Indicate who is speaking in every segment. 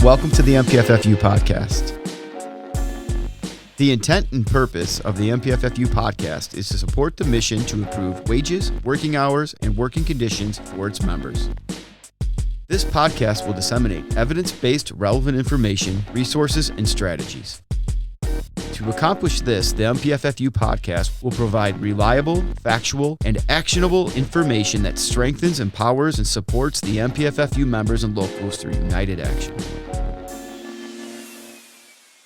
Speaker 1: Welcome to the MPFFU Podcast. The intent and purpose of the MPFFU Podcast is to support the mission to improve wages, working hours, and working conditions for its members. This podcast will disseminate evidence-based relevant information, resources, and strategies. To accomplish this, the MPFFU Podcast will provide reliable, factual, and actionable information that strengthens, empowers, and supports the MPFFU members and locals through united action.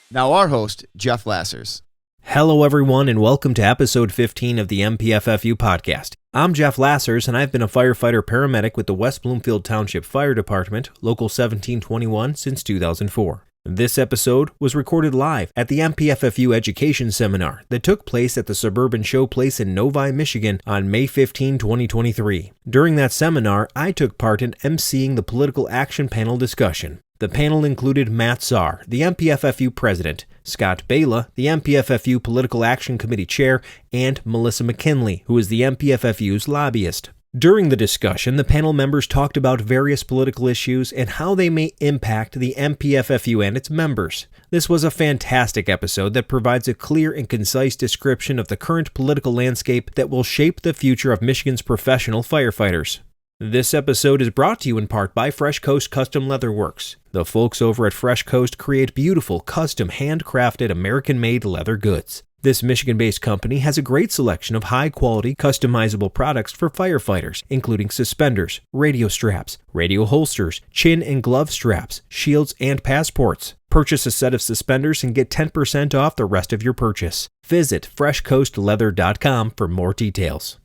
Speaker 1: Now our host, Geoff Lassers.
Speaker 2: Hello everyone and welcome to episode 15 of the MPFFU Podcast. I'm Geoff Lassers and I've been a firefighter paramedic with the West Bloomfield Township Fire Department, Local 1721, since 2004. This episode was recorded live at the MPFFU Education Seminar that took place at the Suburban Showplace in Novi, Michigan on May 15, 2023. During that seminar, I took part in emceeing the political action panel discussion. The panel included Matt Sahr, the MPFFU President, Scott Bala, the MPFFU Political Action Committee Chair, and Melissa McKinley, who is the MPFFU's lobbyist. During the discussion, the panel members talked about various political issues and how they may impact the MPFFU and its members. This was a fantastic episode that provides a clear and concise description of the current political landscape that will shape the future of Michigan's professional firefighters. This episode is brought to you in part by Fresh Coast Custom Leather Works. The folks over at Fresh Coast create beautiful, custom, handcrafted, American-made leather goods. This Michigan-based company has a great selection of high-quality, customizable products for firefighters, including suspenders, radio straps, radio holsters, chin and glove straps, shields, and passports. Purchase a set of suspenders and get 10% off the rest of your purchase. Visit freshcoastleather.com for more details.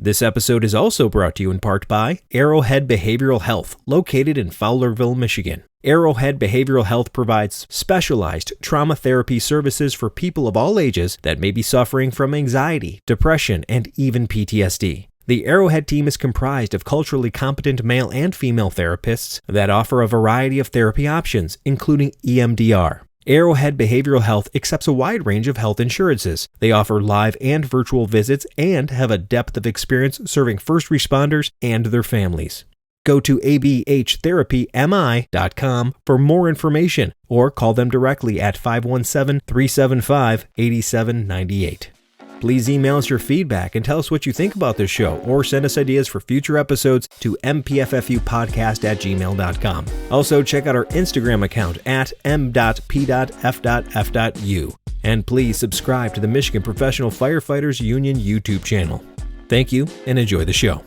Speaker 2: This episode is also brought to you in part by Arrowhead Behavioral Health, located in Fowlerville, Michigan. Arrowhead Behavioral Health provides specialized trauma therapy services for people of all ages that may be suffering from anxiety, depression, and even PTSD. The Arrowhead team is comprised of culturally competent male and female therapists that offer a variety of therapy options, including EMDR. Arrowhead Behavioral Health accepts a wide range of health insurances. They offer live and virtual visits and have a depth of experience serving first responders and their families. Go to abhtherapymi.com for more information or call them directly at 517-375-8798. Please email us your feedback and tell us what you think about this show or send us ideas for future episodes to mpffupodcast@gmail.com. Also, check out our Instagram account at m.p.f.f.u. And please subscribe to the Michigan Professional Firefighters Union YouTube channel. Thank you and enjoy the show.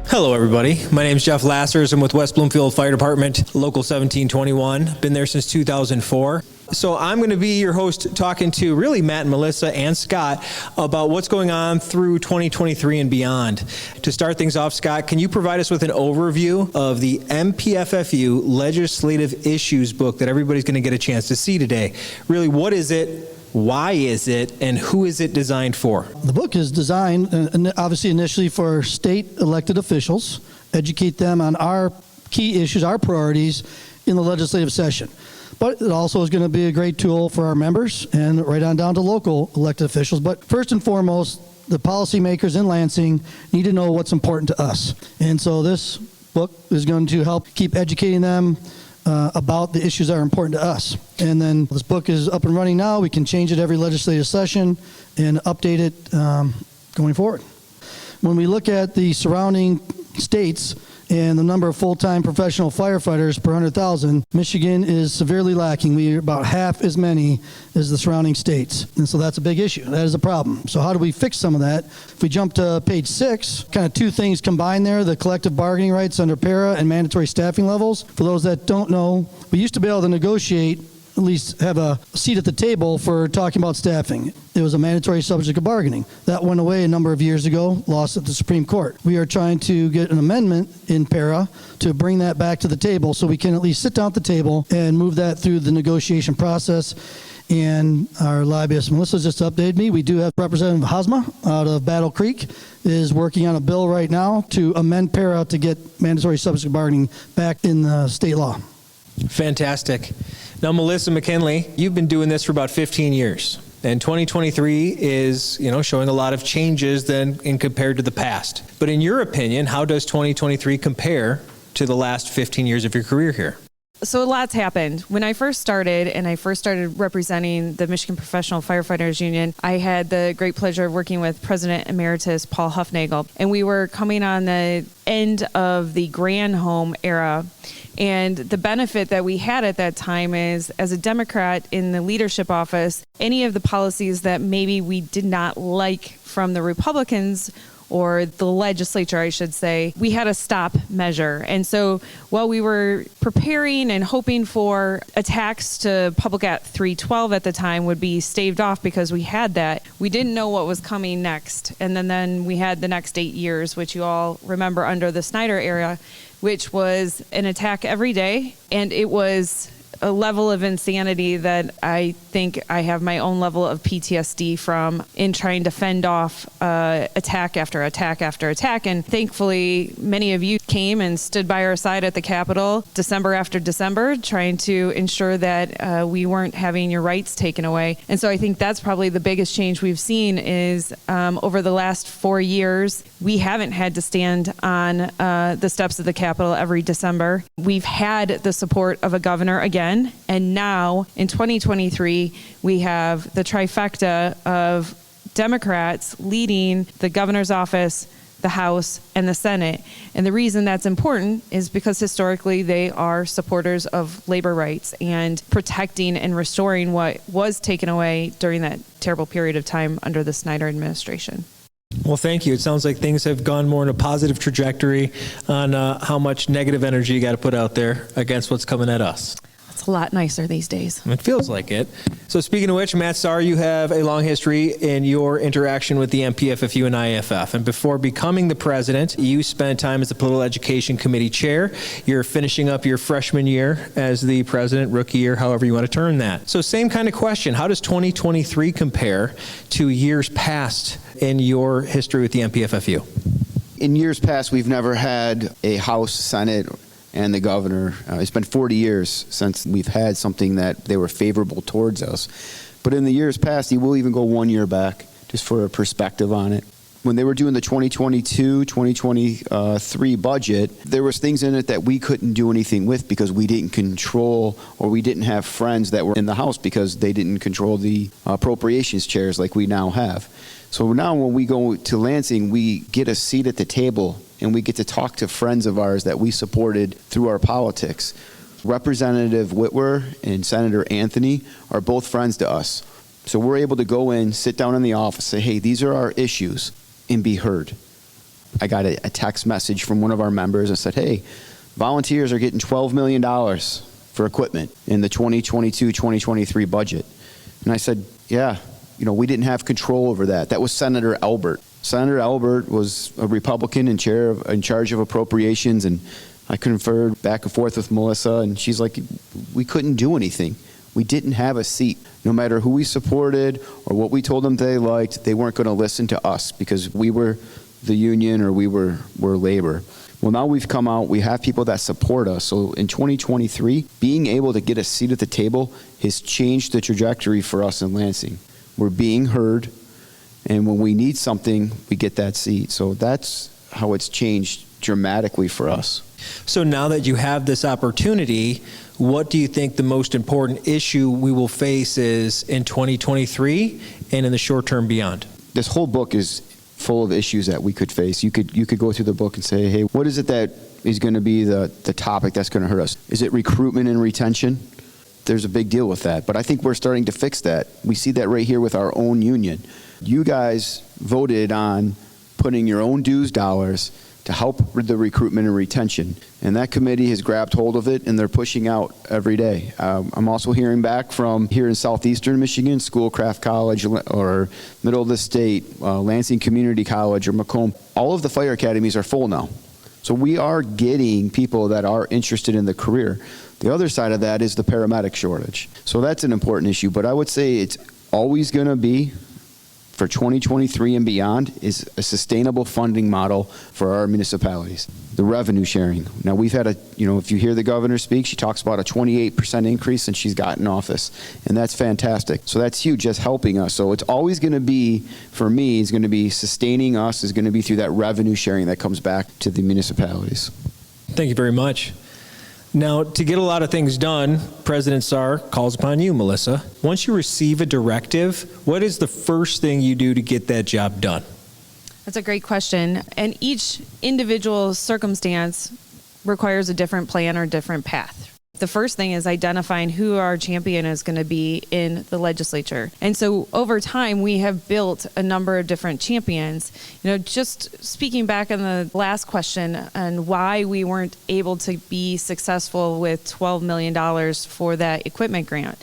Speaker 2: Hello, everybody. My name is Geoff Lassers. I'm with West Bloomfield Fire Department, Local 1721. Been there since 2004. So I'm going to be your host talking to really Matt and Melissa and Scott about what's going on through 2023 and beyond. To start things off, Scott, can you provide us with an overview of the MPFFU Legislative Issues book that everybody's going to get a chance to see today? Really, what is it? Why is it, and who is it designed for?
Speaker 3: The book is designed, obviously, initially for state elected officials, educate them on our key issues, our priorities in the legislative session. But it also is going to be a great tool for our members and right on down to local elected officials. But first and foremost, the policymakers in Lansing need to know what's important to us. And so this book is going to help keep educating them about the issues that are important to us. And then this book is up and running now. We can change it every legislative session and update it going forward. When we look at the surrounding states and the number of full-time professional firefighters per 100,000, Michigan is severely lacking. We are about half as many as the surrounding states. And so that's a big issue. That is a problem. So how do we fix some of that? If we jump to page 6, kind of two things combined there, the collective bargaining rights under para and mandatory staffing levels. For those that don't know, we used to be able to negotiate, at least have a seat at the table for talking about staffing. It was a mandatory subject of bargaining. That went away a number of years ago, lost at the Supreme Court. We are trying to get an amendment in para to bring that back to the table so we can at least sit down at the table and move that through the negotiation process. And our lobbyist, Melissa, just updated me. We do have Representative Hosma out of Battle Creek is working on a bill right now to amend para to get mandatory subject of bargaining back in the state law.
Speaker 2: Fantastic. Now, Melissa McKinley, you've been doing this for about 15 years. And 2023 is, showing a lot of changes in compared to the past. But in your opinion, how does 2023 compare to the last 15 years of your career here?
Speaker 4: So a lot's happened. When I first started, and I first started representing the Michigan Professional Firefighters Union, I had the great pleasure of working with President Emeritus Paul Huffnagel, and we were coming on the end of the Granholm era. And the benefit that we had at that time is, as a Democrat in the leadership office, any of the policies that maybe we did not like from the Republicans, or the legislature, I should say, we had a stop measure. And so while we were preparing and hoping for a tax to Public Act 312 at the time would be staved off because we had that, we didn't know what was coming next. And then we had the next 8 years, which you all remember under the Snyder era, which was an attack every day. And it was a level of insanity that I think I have my own level of PTSD from, in trying to fend off attack after attack after attack. And thankfully, many of you came and stood by our side at the Capitol December after December, trying to ensure that we weren't having your rights taken away. And so I think that's probably the biggest change we've seen is over the last 4 years, we haven't had to stand on the steps of the Capitol every December. We've had the support of a governor again. And now in 2023, we have the trifecta of Democrats leading the governor's office, the House, and the Senate. And the reason that's important is because historically they are supporters of labor rights and protecting and restoring what was taken away during that terrible period of time under the Snyder administration.
Speaker 2: Well, thank you. It sounds like things have gone more in a positive trajectory on how much negative energy you got to put out there against what's coming at us.
Speaker 4: It's a lot nicer these days.
Speaker 2: It feels like it. So speaking of which, Matt Sahr, you have a long history in your interaction with the MPFFU and IFF. And before becoming the president, you spent time as the Political Education Committee chair. You're finishing up your freshman year as the president, rookie year, however you want to term that. So same kind of question. How does 2023 compare to years past in your history with the MPFFU?
Speaker 1: In years past, we've never had a House, Senate, and the governor. It's been 40 years since we've had something that they were favorable towards us. But in the years past, we'll even go 1 year back just for a perspective on it. When they were doing the 2022, 2023 budget, there was things in it that we couldn't do anything with because we didn't control, or we didn't have friends that were in the House because they didn't control the appropriations chairs like we now have. So now when we go to Lansing, we get a seat at the table and we get to talk to friends of ours that we supported through our politics. Representative Whitwer and Senator Anthony are both friends to us. So we're able to go in, sit down in the office, say, hey, these are our issues, and be heard. I got a text message from one of our members and said, hey, volunteers are getting $12 million for equipment in the 2022-2023 budget. And I said, yeah, we didn't have control over that. That was Senator Albert. Senator Albert was a Republican in charge of appropriations, and I conferred back and forth with Melissa, and she's like, we couldn't do anything. We didn't have a seat. No matter who we supported or what we told them they liked, they weren't going to listen to us because we were the union or we were labor. Well, now we've come out, we have people that support us. So in 2023, being able to get a seat at the table has changed the trajectory for us in Lansing. We're being heard. And when we need something, we get that seat. So that's how it's changed dramatically for us.
Speaker 2: So now that you have this opportunity, what do you think the most important issue we will face is in 2023 and in the short term beyond?
Speaker 1: This whole book is full of issues that we could face. You could go through the book and say, hey, what is it that is going to be the topic that's going to hurt us? Is it recruitment and retention? There's a big deal with that. But I think we're starting to fix that. We see that right here with our own union. You guys voted on putting your own dues dollars to help with the recruitment and retention. And that committee has grabbed hold of it, and they're pushing out every day. I'm also hearing back from here in southeastern Michigan, Schoolcraft College or middle of the state, Lansing Community College or Macomb. All of the fire academies are full now. So we are getting people that are interested in the career. The other side of that is the paramedic shortage. So that's an important issue. But I would say it's always going to be, for 2023 and beyond, is a sustainable funding model for our municipalities. The revenue sharing. Now we've had if you hear the governor speak, she talks about a 28% increase since she's got in office. And that's fantastic. So that's huge, just helping us. So it's always going to be, for me, is going to be sustaining us, is going to be through that revenue sharing that comes back to the municipalities.
Speaker 2: Thank you very much. Now, to get a lot of things done, President Sahr calls upon you, Melissa. Once you receive a directive, what is the first thing you do to get that job done?
Speaker 4: That's a great question. And each individual circumstance requires a different plan or different path. The first thing is identifying who our champion is going to be in the legislature. And so over time, we have built a number of different champions. Just speaking back on the last question and why we weren't able to be successful with $12 million for that equipment grant.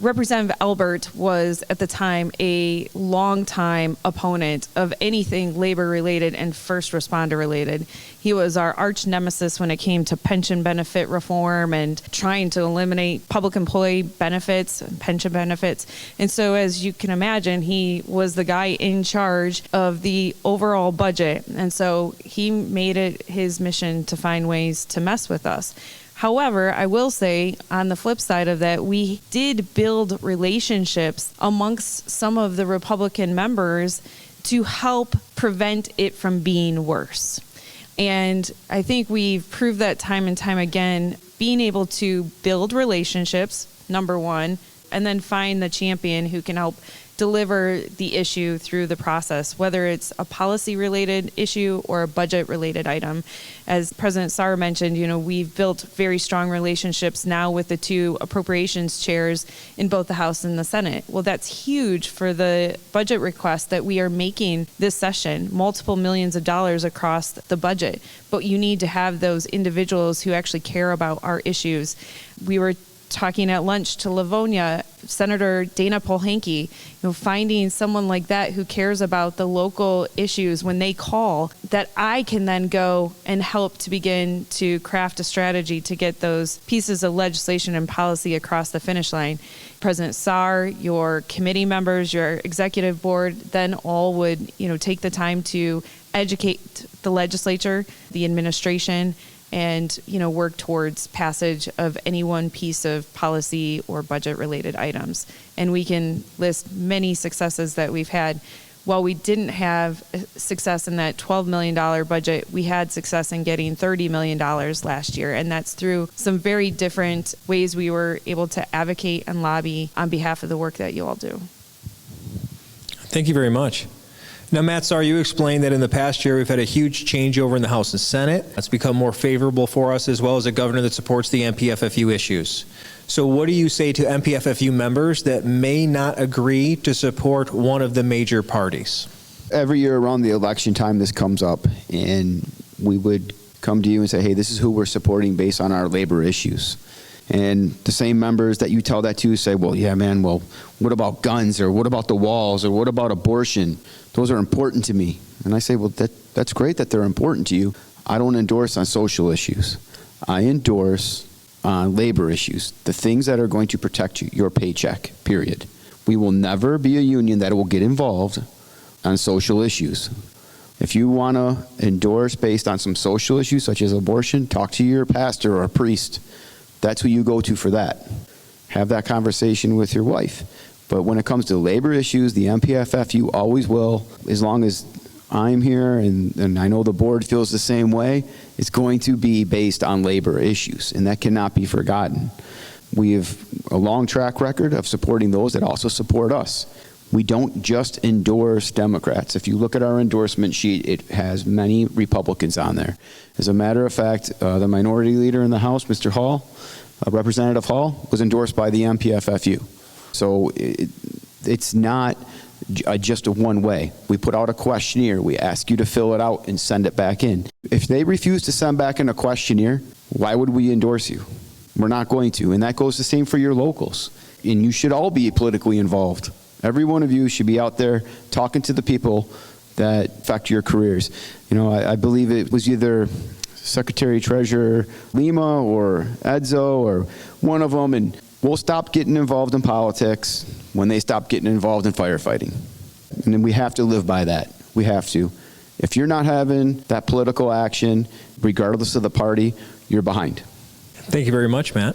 Speaker 4: Representative Albert was at the time a longtime opponent of anything labor related and first responder related. He was our arch nemesis when it came to pension benefit reform and trying to eliminate public employee benefits and pension benefits. And so as you can imagine, he was the guy in charge of the overall budget. And so he made it his mission to find ways to mess with us. However, I will say on the flip side of that, we did build relationships amongst some of the Republican members to help prevent it from being worse. And I think we've proved that time and time again, being able to build relationships, number one, and then find the champion who can help deliver the issue through the process, whether it's a policy-related issue or a budget-related item. As President Sahr mentioned, we've built very strong relationships now with the two appropriations chairs in both the House and the Senate. Well, that's huge for the budget request that we are making this session, multiple millions of dollars across the budget. But you need to have those individuals who actually care about our issues. We were talking at lunch to Livonia, Senator Dana Polhanke, finding someone like that who cares about the local issues when they call, that I can then go and help to begin to craft a strategy to get those pieces of legislation and policy across the finish line. President Sahr, your committee members, your executive board, then all would, take the time to educate the legislature, the administration, and work towards passage of any one piece of policy or budget-related items. And we can list many successes that we've had. While we didn't have success in that $12 million budget, we had success in getting $30 million last year. And that's through some very different ways we were able to advocate and lobby on behalf of the work that you all do.
Speaker 2: Thank you very much. Now, Matt Sahr, you explained that in the past year we've had a huge changeover in the House and Senate. It's become more favorable for us, as well as a governor that supports the MPFFU issues. So what do you say to MPFFU members that may not agree to support one of the major parties?
Speaker 1: Every year around the election time, this comes up, and we would come to you and say, hey, this is who we're supporting based on our labor issues. And the same members that you tell that to say, well, yeah, man, well, what about guns, or what about the walls, or what about abortion? Those are important to me. And I say, well, that's great that they're important to you. I don't endorse on social issues. I endorse on labor issues, the things that are going to protect you, your paycheck, period. We will never be a union that will get involved on social issues. If you want to endorse based on some social issues, such as abortion, talk to your pastor or a priest. That's who you go to for that. Have that conversation with your wife. But when it comes to labor issues, the MPFFU always will, as long as I'm here and I know the board feels the same way, it's going to be based on labor issues, and that cannot be forgotten. We have a long track record of supporting those that also support us. We don't just endorse Democrats. If you look at our endorsement sheet, it has many Republicans on there. As a matter of fact, the minority leader in the House, Mr. Hall, Representative Hall, was endorsed by the MPFFU. So it's not just a one way. We put out a questionnaire. We ask you to fill it out and send it back in. If they refuse to send back in a questionnaire, why would we endorse you? We're not going to. And that goes the same for your locals. And you should all be politically involved. Every one of you should be out there talking to the people that affect your careers. I believe it was either Secretary Treasurer Lima or Edzo or one of them, and we'll stop getting involved in politics when they stop getting involved in firefighting. And then we have to live by that. We have to. If you're not having that political action, regardless of the party, you're behind.
Speaker 2: Thank you very much, Matt.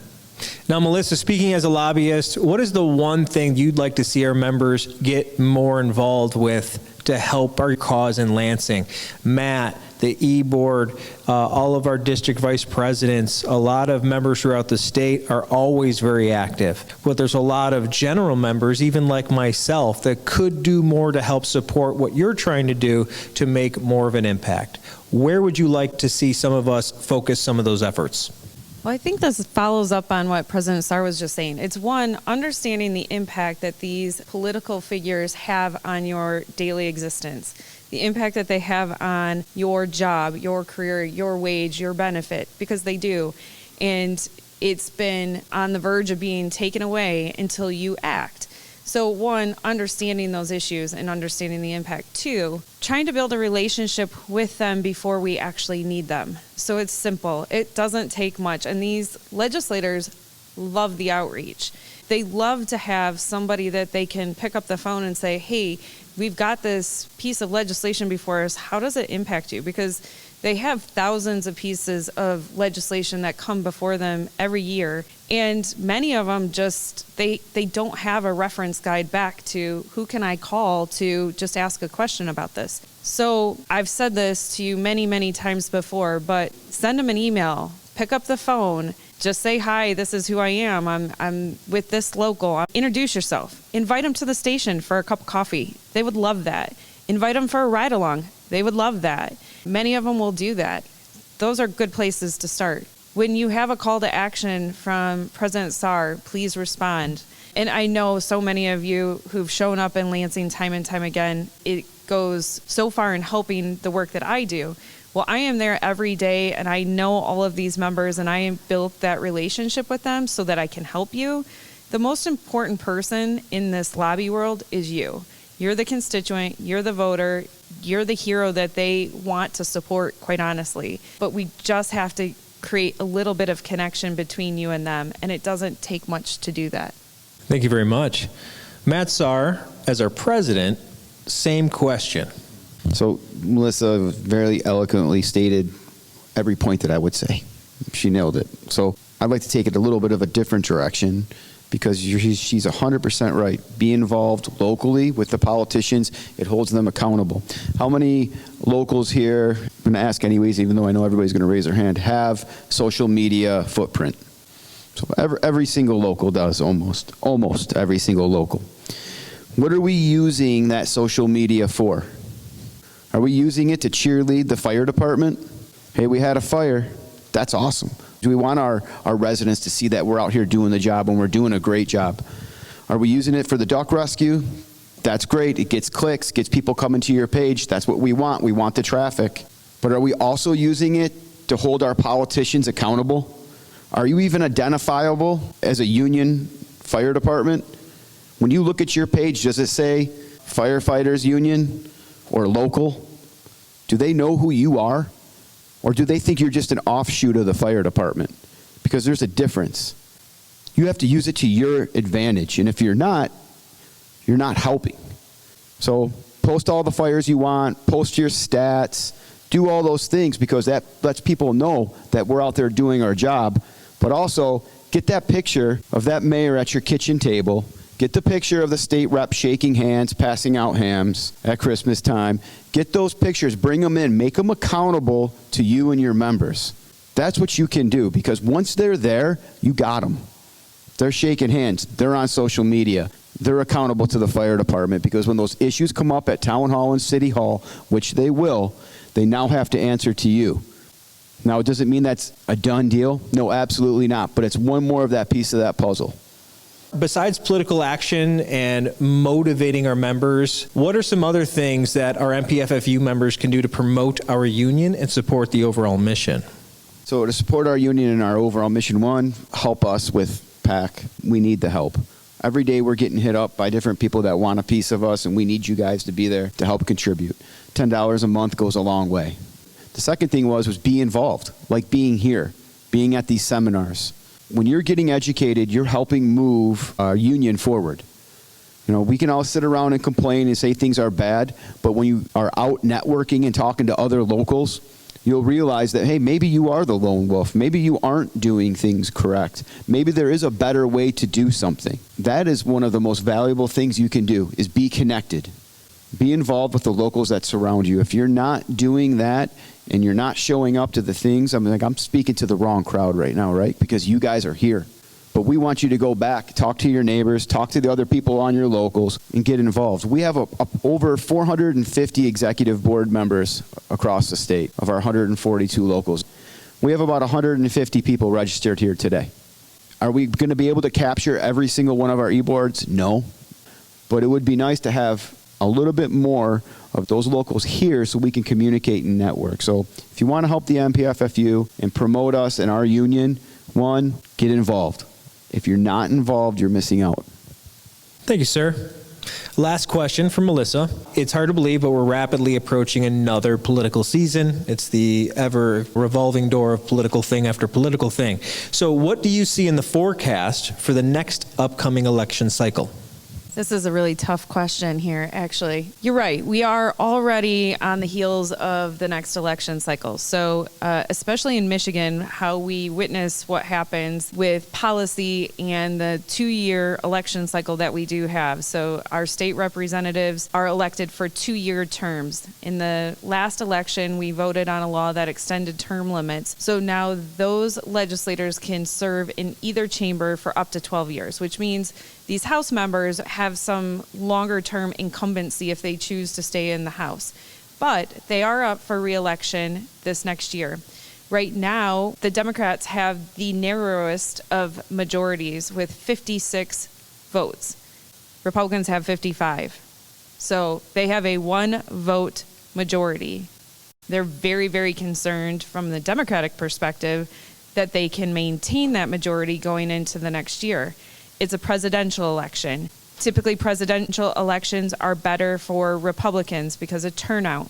Speaker 2: Now, Melissa, speaking as a lobbyist, what is the one thing you'd like to see our members get more involved with to help our cause in Lansing? Matt, the e-board, all of our district vice presidents, a lot of members throughout the state are always very active. But there's a lot of general members, even like myself, that could do more to help support what you're trying to do to make more of an impact. Where would you like to see some of us focus some of those efforts?
Speaker 4: Well, I think this follows up on what President Sahr was just saying. It's one, understanding the impact that these political figures have on your daily existence, the impact that they have on your job, your career, your wage, your benefit, because they do. And it's been on the verge of being taken away until you act. So one, understanding those issues and understanding the impact. Two, trying to build a relationship with them before we actually need them. So it's simple. It doesn't take much. And these legislators love the outreach. They love to have somebody that they can pick up the phone and say, hey, we've got this piece of legislation before us. How does it impact you? Because they have thousands of pieces of legislation that come before them every year. And many of them just, they don't have a reference guide back to who can I call to just ask a question about this. So I've said this to you many, many times before, but send them an email, pick up the phone, just say, hi, this is who I am. I'm with this local. Introduce yourself. Invite them to the station for a cup of coffee. They would love that. Invite them for a ride along. They would love that. Many of them will do that. Those are good places to start. When you have a call to action from President Sahr, please respond. And I know so many of you who've shown up in Lansing time and time again, it goes so far in helping the work that I do. Well, I am there every day, and I know all of these members, and I have built that relationship with them so that I can help you. The most important person in this lobby world is you. You're the constituent, you're the voter, you're the hero that they want to support, quite honestly. But we just have to create a little bit of connection between you and them, and it doesn't take much to do that.
Speaker 2: Thank you very much. Matt Sahr, as our president, same question.
Speaker 1: So Melissa very eloquently stated every point that I would say. She nailed it. So I'd like to take it a little bit of a different direction, because she's 100% right. Be involved locally with the politicians. It holds them accountable. How many locals here, I'm going to ask anyways, even though I know everybody's going to raise their hand, have social media footprint? So every single local does, almost every single local. What are we using that social media for? Are we using it to cheerlead the fire department? Hey, we had a fire. That's awesome. Do we want our residents to see that we're out here doing the job and we're doing a great job? Are we using it for the duck rescue? That's great. It gets clicks, gets people coming to your page. That's what we want. We want the traffic. But are we also using it to hold our politicians accountable? Are you even identifiable as a union fire department? When you look at your page, does it say firefighters union or local? Do they know who you are? Or do they think you're just an offshoot of the fire department? Because there's a difference. You have to use it to your advantage. And if you're not helping. So post all the fires you want, post your stats, do all those things, because that lets people know that we're out there doing our job. But also get that picture of that mayor at your kitchen table. Get the picture of the state rep shaking hands, passing out hams at Christmas time. Get those pictures, bring them in, make them accountable to you and your members. That's what you can do, because once they're there, you got them. They're shaking hands. They're on social media. They're accountable to the fire department, because when those issues come up at town hall and city hall, which they will, they now have to answer to you. Now, does it mean that's a done deal? No, absolutely not. But it's one more of that piece of that puzzle.
Speaker 2: Besides political action and motivating our members, what are some other things that our MPFFU members can do to promote our union and support the overall mission?
Speaker 1: So to support our union and our overall mission, one, help us with PAC. We need the help. Every day we're getting hit up by different people that want a piece of us, and we need you guys to be there to help contribute. $10 a month goes a long way. The second thing was be involved, like being here, being at these seminars. When you're getting educated, you're helping move our union forward. You know, we can all sit around and complain and say things are bad, but when you are out networking and talking to other locals, you'll realize that, hey, maybe you are the lone wolf. Maybe you aren't doing things correct. Maybe there is a better way to do something. That is one of the most valuable things you can do, is be connected. Be involved with the locals that surround you. If you're not doing that and you're not showing up to the things, I'm speaking to the wrong crowd right now, right? Because you guys are here. But we want you to go back, talk to your neighbors, talk to the other people on your locals, and get involved. We have over 450 executive board members across the state of our 142 locals. We have about 150 people registered here today. Are we going to be able to capture every single one of our e-boards? No. But it would be nice to have a little bit more of those locals here so we can communicate and network. So if you want to help the MPFFU and promote us and our union, one, get involved. If you're not involved, you're missing out.
Speaker 2: Thank you, sir. Last question from Melissa. It's hard to believe, but we're rapidly approaching another political season. It's the ever revolving door of political thing after political thing. So what do you see in the forecast for the next upcoming election cycle?
Speaker 4: This is a really tough question here, actually. You're right. We are already on the heels of the next election cycle. So especially in Michigan, how we witness what happens with policy and the 2-year election cycle that we do have. So our state representatives are elected for 2-year terms. In the last election, we voted on a law that extended term limits. So now those legislators can serve in either chamber for up to 12 years, which means these House members have some longer-term incumbency if they choose to stay in the House. But they are up for re-election this next year. Right now, the Democrats have the narrowest of majorities with 56 votes. Republicans have 55. So they have a 1-vote majority. They're very, very concerned from the Democratic perspective that they can maintain that majority going into the next year. It's a presidential election. Typically, presidential elections are better for Republicans because of turnout,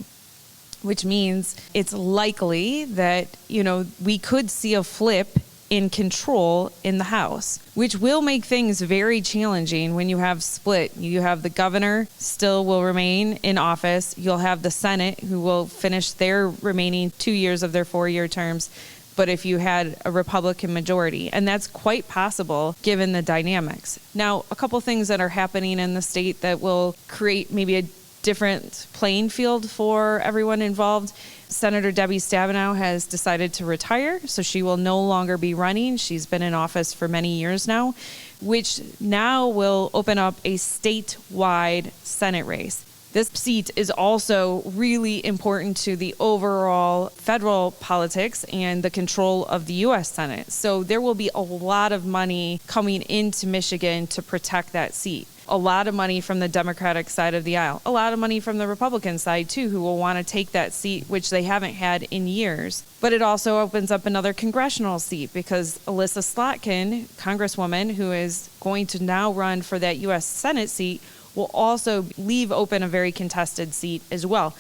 Speaker 4: which means it's likely that, we could see a flip in control in the House, which will make things very challenging when you have split. You have the governor still will remain in office. You'll have the Senate who will finish their remaining 2 years of their 4-year terms. But if you had a Republican majority, and that's quite possible given the dynamics. Now, a couple things that are happening in the state that will create maybe a different playing field for everyone involved. Senator Debbie Stabenow has decided to retire, so she will no longer be running. She's been in office for many years now, which now will open up a statewide Senate race. This seat is also really important to the overall federal politics and the control of the U.S. Senate. So there will be a lot of money coming into Michigan to protect that seat. A lot of money from the Democratic side of the aisle. A lot of money from the Republican side, too, who will want to take that seat, which they haven't had in years. But it also opens up another congressional seat because Alyssa Slotkin, Congresswoman, who is going to now run for that U.S. Senate seat, will also leave open a very contested seat as well.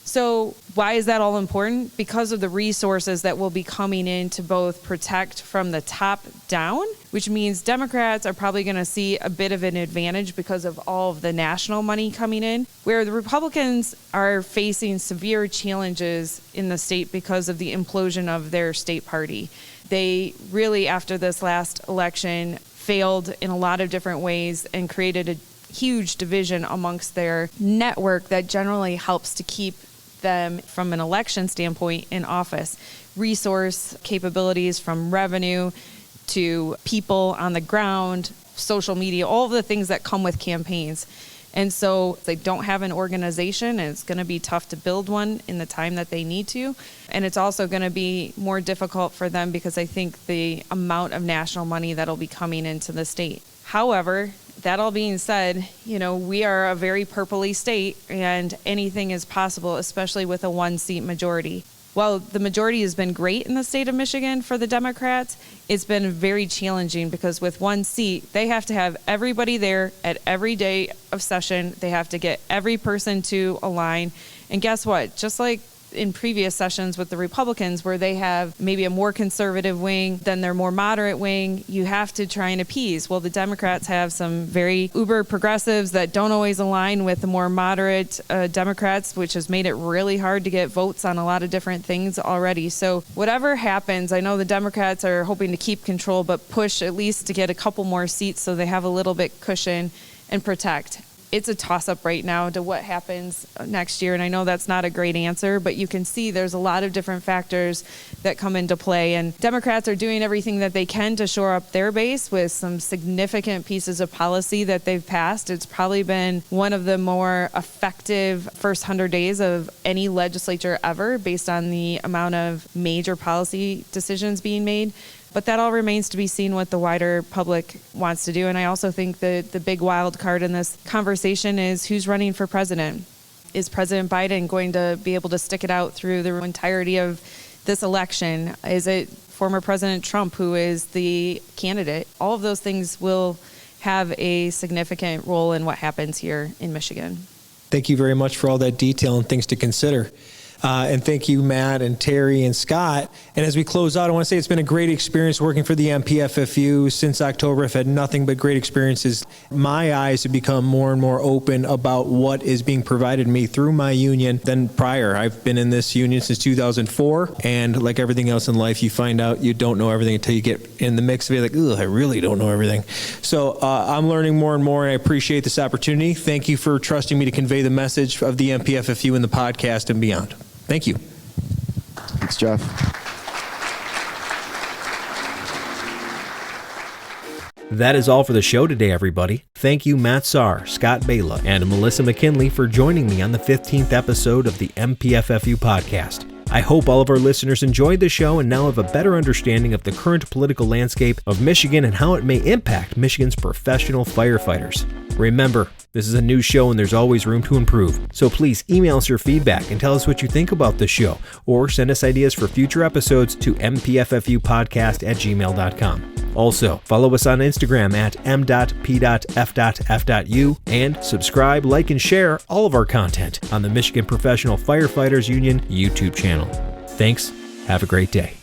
Speaker 4: So why is that all important? Because of the resources that will be coming in to both protect from the top down, which means Democrats are probably going to see a bit of an advantage because of all of the national money coming in, where the Republicans are facing severe challenges in the state because of the implosion of their state party. They really, after this last election, failed in a lot of different ways and created a huge division amongst their network that generally helps to keep them from an election standpoint in office. Resource capabilities from revenue to people on the ground, social media, all of the things that come with campaigns. And so they don't have an organization, and it's going to be tough to build one in the time that they need to. And it's also going to be more difficult for them because I think the amount of national money that'll be coming into the state. However, that all being said, we are a very purpley state and anything is possible, especially with a 1-seat majority. While the majority has been great in the state of Michigan for the Democrats, it's been very challenging because with 1 seat, they have to have everybody there at every day of session. They have to get every person to align. And guess what? Just like in previous sessions with the Republicans where they have maybe a more conservative wing than their more moderate wing, you have to try and appease. Well, the Democrats have some very uber progressives that don't always align with the more moderate Democrats, which has made it really hard to get votes on a lot of different things already. So whatever happens, I know the Democrats are hoping to keep control, but push at least to get a couple more seats so they have a little bit cushion and protect. it's a toss-up right now to what happens next year. And I know that's not a great answer, but you can see there's a lot of different factors that come into play. And Democrats are doing everything that they can to shore up their base with some significant pieces of policy that they've passed. It's probably been one of the more effective first 100 days of any legislature ever, based on the amount of major policy decisions being made. But that all remains to be seen what the wider public wants to do. And I also think that the big wild card in this conversation is who's running for president. Is President Biden going to be able to stick it out through the entirety of this election? Is it former President Trump who is the candidate? All of those things will have a significant role in what happens here in Michigan.
Speaker 2: Thank you very much for all that detail and things to consider. And thank you, Matt and Terry and Scott. And as we close out, I want to say it's been a great experience working for the MPFFU since October. I've had nothing but great experiences. My eyes have become more and more open about what is being provided me through my union than prior. I've been in this union since 2004. And like everything else in life, you find out you don't know everything until you get in the mix of it. Like, ugh, I really don't know everything. So I'm learning more and more, and I appreciate this opportunity. Thank you for trusting me to convey the message of the MPFFU in the podcast and beyond. Thank you.
Speaker 1: Thanks, Geoff.
Speaker 2: That is all for the show today, everybody. Thank you, Matt Sahr, Scott Bala, and Melissa McKinley for joining me on the 15th episode of the MPFFU podcast. I hope all of our listeners enjoyed the show and now have a better understanding of the current political landscape of Michigan and how it may impact Michigan's professional firefighters. Remember, this is a new show and there's always room to improve, so please email us your feedback and tell us what you think about the show, or send us ideas for future episodes to mpffupodcast@gmail.com. Also, follow us on Instagram at m.p.f.f.u and subscribe, like, and share all of our content on the Michigan Professional Firefighters Union YouTube channel. Thanks. Have a great day.